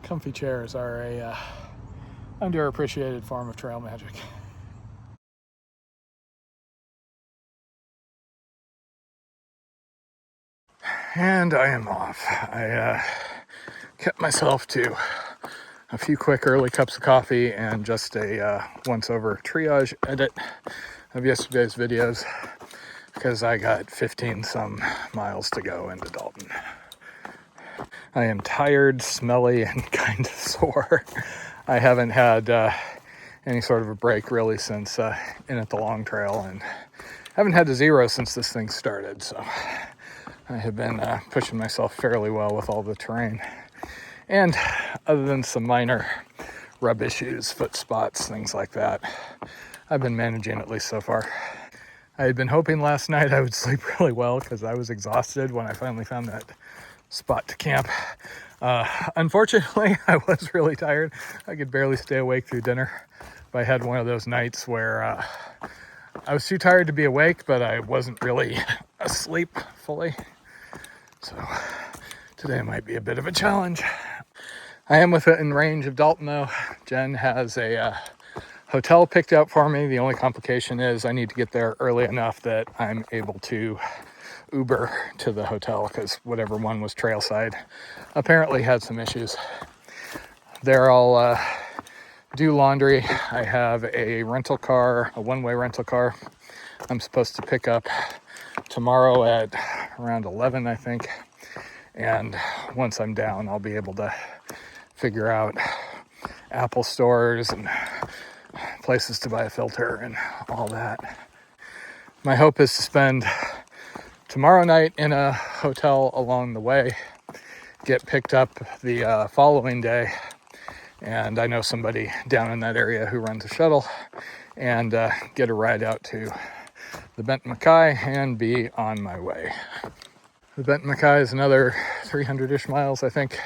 Comfy chairs are a underappreciated form of trail magic. And I am off. I kept myself to a few quick early cups of coffee and just a once-over triage edit of yesterday's videos because I got 15 some miles to go into Dalton. I am tired, smelly, and kind of sore. I haven't had any sort of a break really since in at the long trail, and haven't had a zero since this thing started, so I have been pushing myself fairly well with all the terrain. And other than some minor rub issues, foot spots, things like that, I've been managing at least so far. I had been hoping last night I would sleep really well because I was exhausted when I finally found that spot to camp. Unfortunately, I was really tired. I could barely stay awake through dinner. I had one of those nights where I was too tired to be awake, but I wasn't really asleep fully. So today might be a bit of a challenge. I am within range of Dalton though. Jen has a hotel picked out for me. The only complication is I need to get there early enough that I'm able to Uber to the hotel because whatever one was trailside apparently had some issues. They're all do laundry. I have a rental car, a one-way rental car. I'm supposed to pick up tomorrow at around 11, I think. And once I'm down, I'll be able to figure out Apple stores and places to buy a filter and all that. My hope is to spend tomorrow night in a hotel along the way, get picked up the following day, and I know somebody down in that area who runs a shuttle, and get a ride out to the Benton Mackay and be on my way. The Benton Mackay is another 300-ish miles, I think.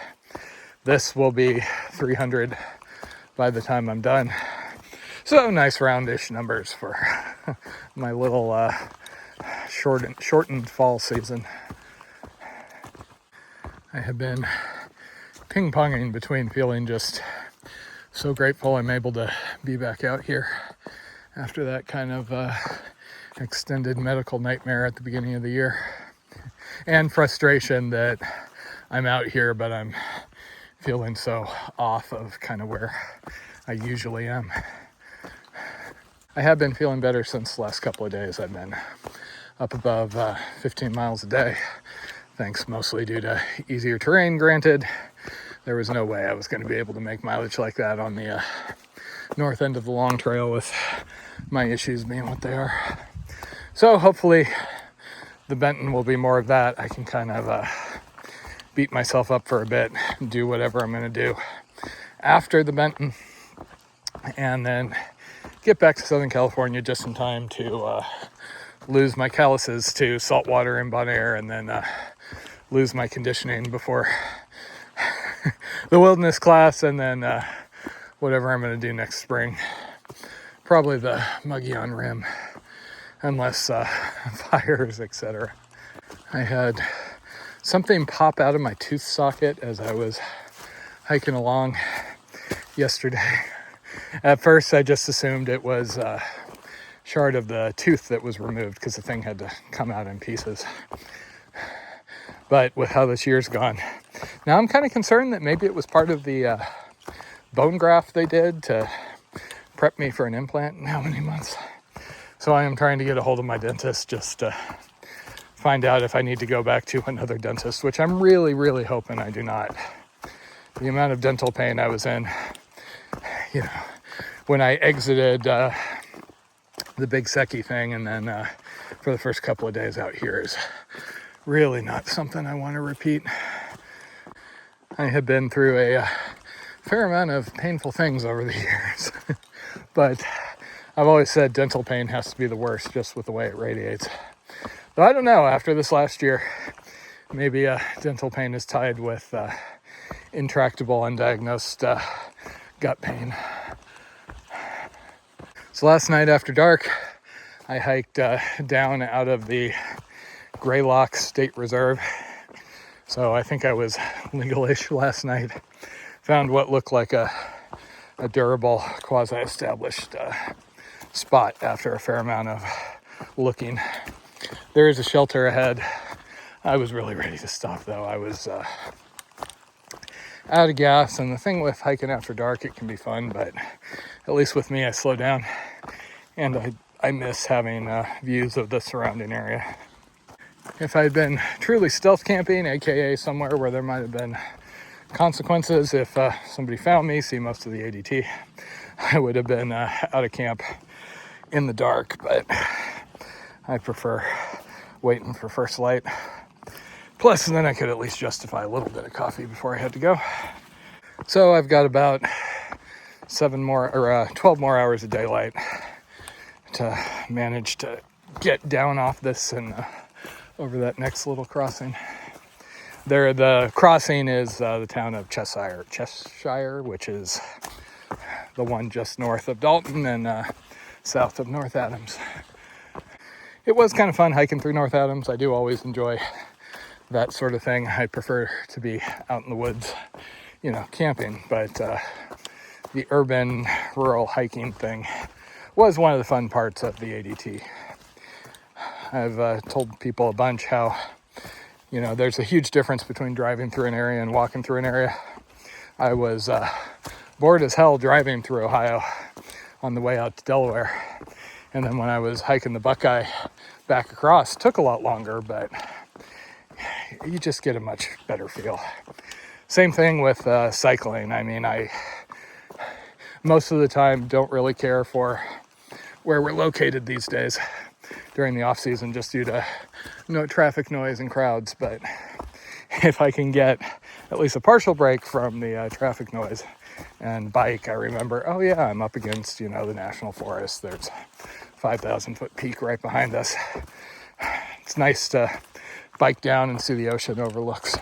This will be 300 by the time I'm done. So nice roundish numbers for my little shortened fall season. I have been ping-ponging between feeling just so grateful I'm able to be back out here after that kind of extended medical nightmare at the beginning of the year, and frustration that I'm out here but I'm feeling so off of kind of where I usually am. I have been feeling better since the last couple of days. I've been up above 15 miles a day, thanks mostly due to easier terrain. Granted, there was no way I was going to be able to make mileage like that on the north end of the long trail with my issues being what they are. So hopefully the Benton will be more of that. I can kind of beat myself up for a bit and do whatever I'm going to do after the Benton, and then get back to Southern California just in time to lose my calluses to salt water and Bon Air, and then lose my conditioning before the wilderness class, and then whatever I'm going to do next spring. Probably the Muggy on Rim, unless fires, etc. I had something pop out of my tooth socket as I was hiking along yesterday. At first, I just assumed it was a shard of the tooth that was removed because the thing had to come out in pieces. But with how this year's gone, now I'm kind of concerned that maybe it was part of the bone graft they did to prep me for an implant in how many months. So I am trying to get a hold of my dentist just to find out if I need to go back to another dentist, which I'm really, really hoping I do not. The amount of dental pain I was in, you know, when I exited the Big Seki thing, and then for the first couple of days out here, is really not something I want to repeat. I have been through a fair amount of painful things over the years, but I've always said dental pain has to be the worst just with the way it radiates. Though I don't know, after this last year, maybe dental pain is tied with intractable, undiagnosed gut pain. So last night after dark, I hiked down out of the Greylock State Reserve. So I think I was legal-ish last night. found what looked like a durable, quasi-established spot after a fair amount of looking. There is a shelter ahead. I was really ready to stop, though. I was out of gas, and the thing with hiking after dark, it can be fun, but at least with me, I slow down, and I miss having views of the surrounding area. If I had been truly stealth camping, aka somewhere where there might have been consequences if somebody found me, see most of the ADT, I would have been out of camp in the dark, but I prefer waiting for first light. Plus, then I could at least justify a little bit of coffee before I had to go. So I've got about 12 more hours of daylight to manage to get down off this and over that next little crossing. The crossing is the town of Cheshire, which is the one just north of Dalton and south of North Adams. It was kind of fun hiking through North Adams. I do always enjoy that sort of thing. I prefer to be out in the woods, camping, but the urban rural hiking thing was one of the fun parts of the ADT. I've told people a bunch how, there's a huge difference between driving through an area and walking through an area. I was bored as hell driving through Ohio on the way out to Delaware. And then when I was hiking the Buckeye back across, it took a lot longer, but you just get a much better feel. Same thing with cycling. I mean, I most of the time don't really care for where we're located these days during the off season, just due to no traffic noise and crowds. But if I can get at least a partial break from the traffic noise and bike, I remember, oh yeah, I'm up against, the national forest. There's 5,000 foot peak right behind us. It's nice to bike down and see the ocean overlooks.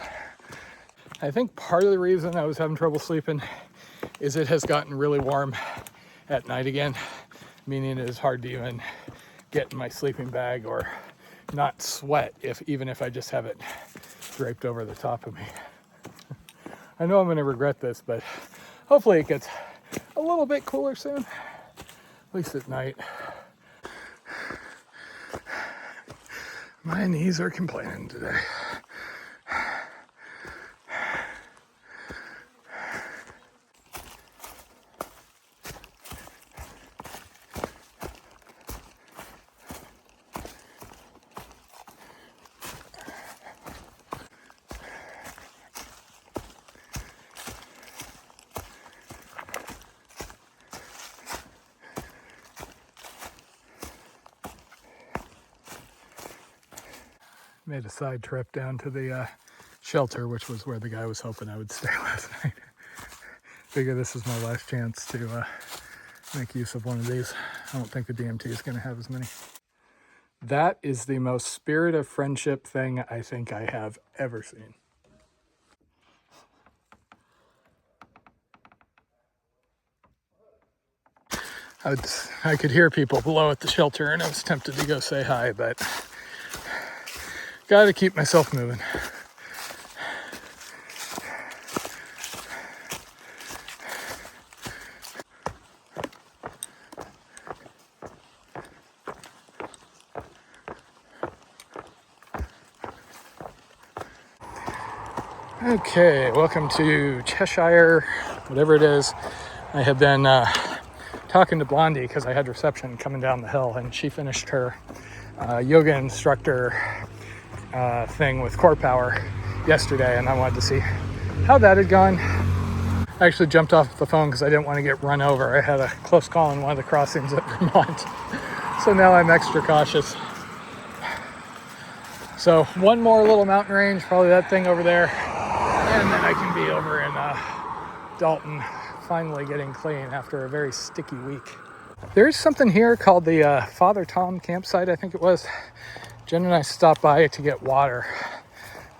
I think part of the reason I was having trouble sleeping is it has gotten really warm at night again, meaning it is hard to even get in my sleeping bag or not sweat even if I just have it draped over the top of me. I know I'm going to regret this, but hopefully it gets a little bit cooler soon, at least at night. My knees are complaining today. Made a side trip down to the shelter, which was where the guy was hoping I would stay last night. Figure this is my last chance to make use of one of these. I don't think the DMT is going to have as many. That is the most spirit of friendship thing I think I have ever seen. I could hear people below at the shelter, and I was tempted to go say hi, but gotta keep myself moving. Okay, welcome to Cheshire, whatever it is. I have been talking to Blondie because I had reception coming down the hill, and she finished her yoga instructor thing with Core Power yesterday, and I wanted to see how that had gone. I actually jumped off the phone because I didn't want to get run over. I had a close call on one of the crossings at Vermont, so now I'm extra cautious. So one more little mountain range, probably that thing over there, and then I can be over in Dalton, finally getting clean after a very sticky week. There's something here called the Father Tom campsite, I think it was. Jen and I stopped by to get water,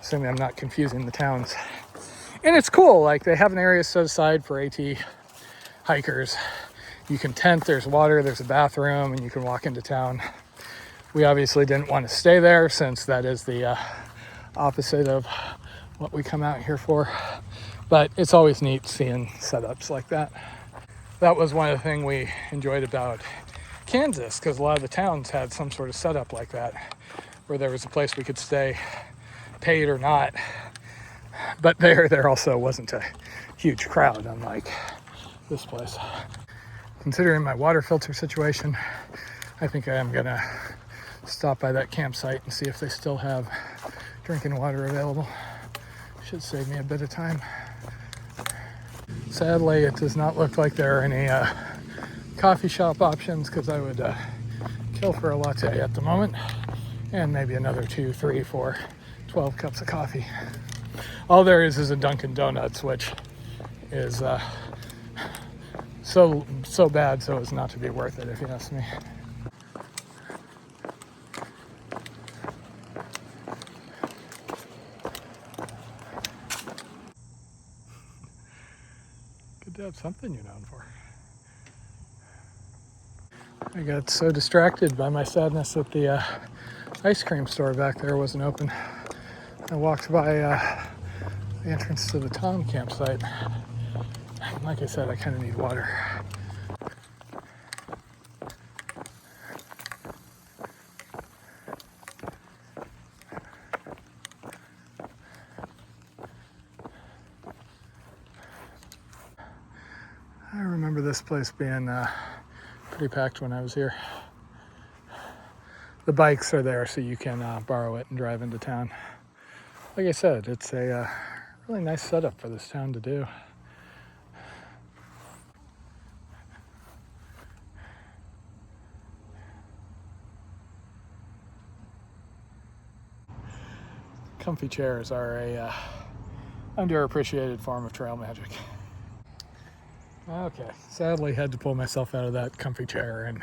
assuming I'm not confusing the towns. And it's cool, like they have an area set aside for AT hikers. You can tent, there's water, there's a bathroom, and you can walk into town. We obviously didn't want to stay there since that is the opposite of what we come out here for. But it's always neat seeing setups like that. That was one of the things we enjoyed about Kansas, because a lot of the towns had some sort of setup like that, where there was a place we could stay, paid or not. But there also wasn't a huge crowd, unlike this place. Considering my water filter situation, I think I am gonna stop by that campsite and see if they still have drinking water available. Should save me a bit of time. Sadly, it does not look like there are any coffee shop options, because I would kill for a latte at the moment, and maybe another 2, 3, 4, 12 cups of coffee. All there is a Dunkin' Donuts, which is so bad so as not to be worth it, if you ask me. Good to have something you're known for. I got so distracted by my sadness that the ice cream store back there wasn't open. I walked by the entrance to the Tom campsite. Like I said, I kind of need water. I remember this place being pretty packed when I was here. The bikes are there so you can borrow it and drive into town. Like I said, it's a really nice setup for this town to do. Comfy chairs are a underappreciated form of trail magic. Okay, sadly had to pull myself out of that comfy chair, and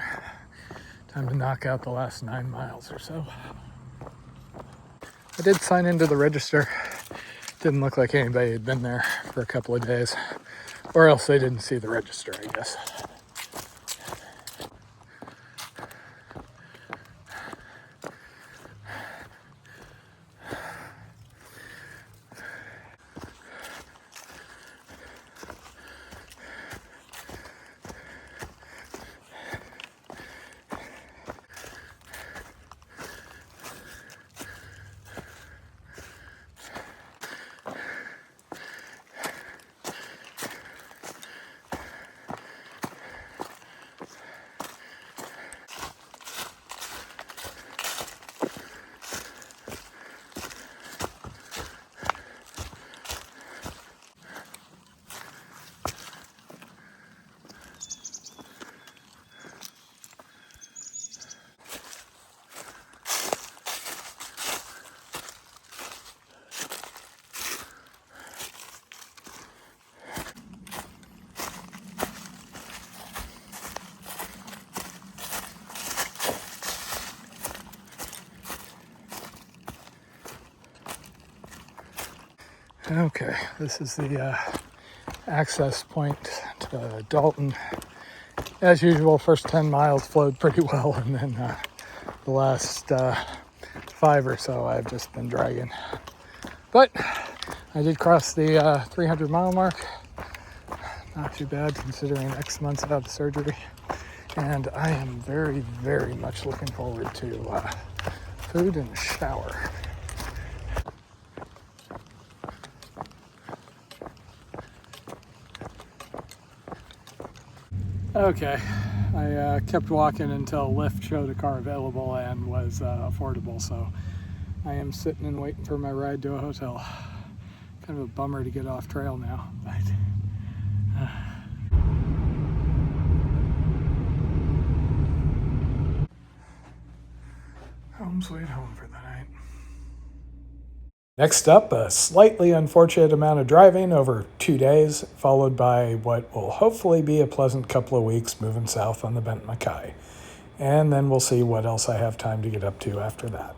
time to knock out the last 9 miles or so. I did sign into the register. Didn't look like anybody had been there for a couple of days, or else they didn't see the register, I guess. Okay, this is the access point to Dalton. As usual, first 10 miles flowed pretty well, and then the last 5 or so I've just been dragging. But I did cross the 300 mile mark. Not too bad considering X months out of surgery. And I am very, very much looking forward to food and a shower. Okay, I kept walking until Lyft showed a car available and was affordable, so I am sitting and waiting for my ride to a hotel. Kind of a bummer to get off trail now, but home sweet home for the night. Next up, a slightly unfortunate amount of driving over 2 days, followed by what will hopefully be a pleasant couple of weeks moving south on the Bent Mackay. And then we'll see what else I have time to get up to after that.